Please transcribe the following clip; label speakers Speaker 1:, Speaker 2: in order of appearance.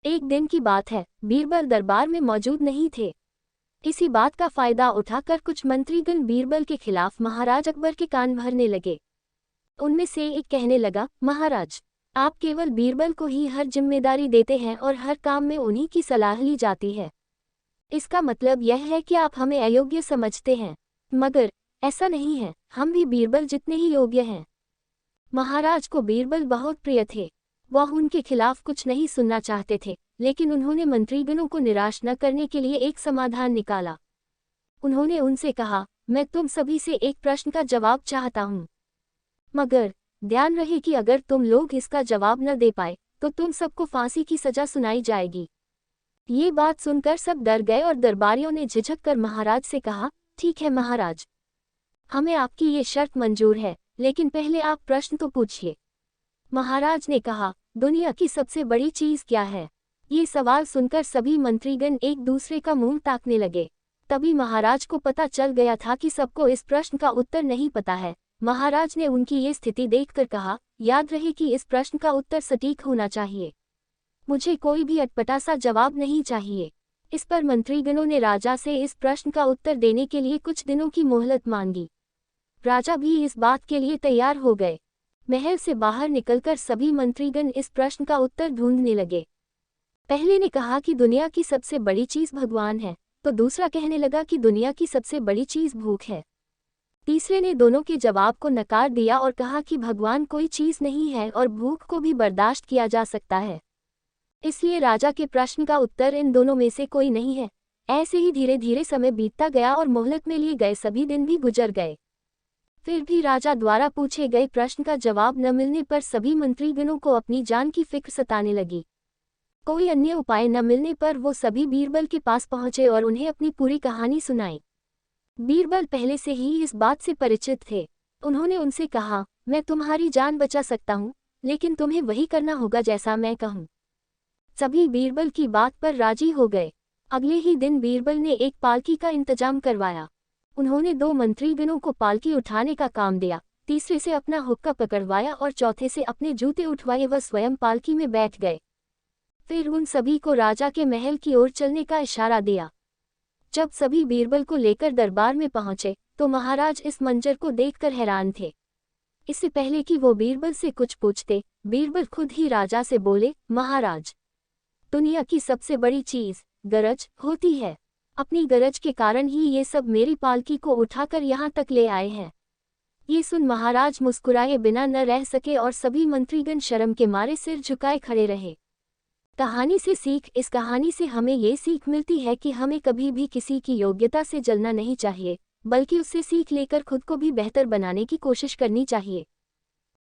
Speaker 1: एक दिन की बात है, बीरबल दरबार में मौजूद नहीं थे। इसी बात का फायदा उठाकर कुछ मंत्रीगण बीरबल के खिलाफ महाराज अकबर के कान भरने लगे। उनमें से एक कहने लगा, महाराज, आप केवल बीरबल को ही हर जिम्मेदारी देते हैं और हर काम में उन्हीं की सलाह ली जाती है। इसका मतलब यह है कि आप हमें अयोग्य समझते हैं। मगर ऐसा नहीं है, हम भी बीरबल जितने ही योग्य हैं। महाराज को बीरबल बहुत प्रिय थे। वह उनके खिलाफ कुछ नहीं सुनना चाहते थे, लेकिन उन्होंने मंत्रीगणों को निराश न करने के लिए एक समाधान निकाला। उन्होंने उनसे कहा, मैं तुम सभी से एक प्रश्न का जवाब चाहता हूँ, मगर ध्यान रहे कि अगर तुम लोग इसका जवाब न दे पाए तो तुम सबको फांसी की सजा सुनाई जाएगी। ये बात सुनकर सब डर गए और दरबारियों ने झिझक कर महाराज से कहा, ठीक है महाराज, हमें आपकी ये शर्त मंजूर है, लेकिन पहले आप प्रश्न तो पूछिए। महाराज ने कहा, दुनिया की सबसे बड़ी चीज क्या है? ये सवाल सुनकर सभी मंत्रीगण एक दूसरे का मुंह ताकने लगे। तभी महाराज को पता चल गया था कि सबको इस प्रश्न का उत्तर नहीं पता है। महाराज ने उनकी ये स्थिति देखकर कहा, याद रहे कि इस प्रश्न का उत्तर सटीक होना चाहिए। मुझे कोई भी अटपटा सा जवाब नहीं चाहिए। इस पर मंत्रीगणों ने राजा से इस प्रश्न का उत्तर देने के लिए कुछ दिनों की मोहलत मांगी। राजा भी इस बात के लिए तैयार हो गए। महल से बाहर निकलकर सभी मंत्रीगण इस प्रश्न का उत्तर ढूंढने लगे। पहले ने कहा कि दुनिया की सबसे बड़ी चीज भगवान है, तो दूसरा कहने लगा कि दुनिया की सबसे बड़ी चीज भूख है। तीसरे ने दोनों के जवाब को नकार दिया और कहा कि भगवान कोई चीज नहीं है और भूख को भी बर्दाश्त किया जा सकता है। इसलिए राजा के प्रश्न का उत्तर इन दोनों में से कोई नहीं है। ऐसे ही धीरे धीरे समय बीतता गया और मोहलत में लिए गए सभी दिन भी गुजर गए। फिर भी राजा द्वारा पूछे गए प्रश्न का जवाब न मिलने पर सभी मंत्रीगणों को अपनी जान की फिक्र सताने लगी। कोई अन्य उपाय न मिलने पर वो सभी बीरबल के पास पहुंचे और उन्हें अपनी पूरी कहानी सुनाई। बीरबल पहले से ही इस बात से परिचित थे। उन्होंने उनसे कहा, मैं तुम्हारी जान बचा सकता हूँ, लेकिन तुम्हें वही करना होगा जैसा मैं कहूँ। सभी बीरबल की बात पर राजी हो गए। अगले ही दिन बीरबल ने एक पालकी का इंतजाम करवाया। उन्होंने 2 मंत्रीगणों को पालकी उठाने का काम दिया, तीसरे से अपना हुक्का पकड़वाया और चौथे से अपने जूते उठवाए वह स्वयं पालकी में बैठ गए। फिर उन सभी को राजा के महल की ओर चलने का इशारा दिया। जब सभी बीरबल को लेकर दरबार में पहुंचे तो महाराज इस मंजर को देखकर हैरान थे। इससे पहले कि वो बीरबल से कुछ पूछते, बीरबल खुद ही राजा से बोले, महाराज, दुनिया की सबसे बड़ी चीज गरज होती है। अपनी गरज के कारण ही ये सब मेरी पालकी को उठाकर यहाँ तक ले आए हैं। ये सुन महाराज मुस्कुराए बिना न रह सके और सभी मंत्रीगण शर्म के मारे सिर झुकाए खड़े रहे। कहानी से सीख। इस कहानी से हमें ये सीख मिलती है कि हमें कभी भी किसी की योग्यता से जलना नहीं चाहिए, बल्कि उससे सीख लेकर खुद को भी बेहतर बनाने की कोशिश करनी चाहिए।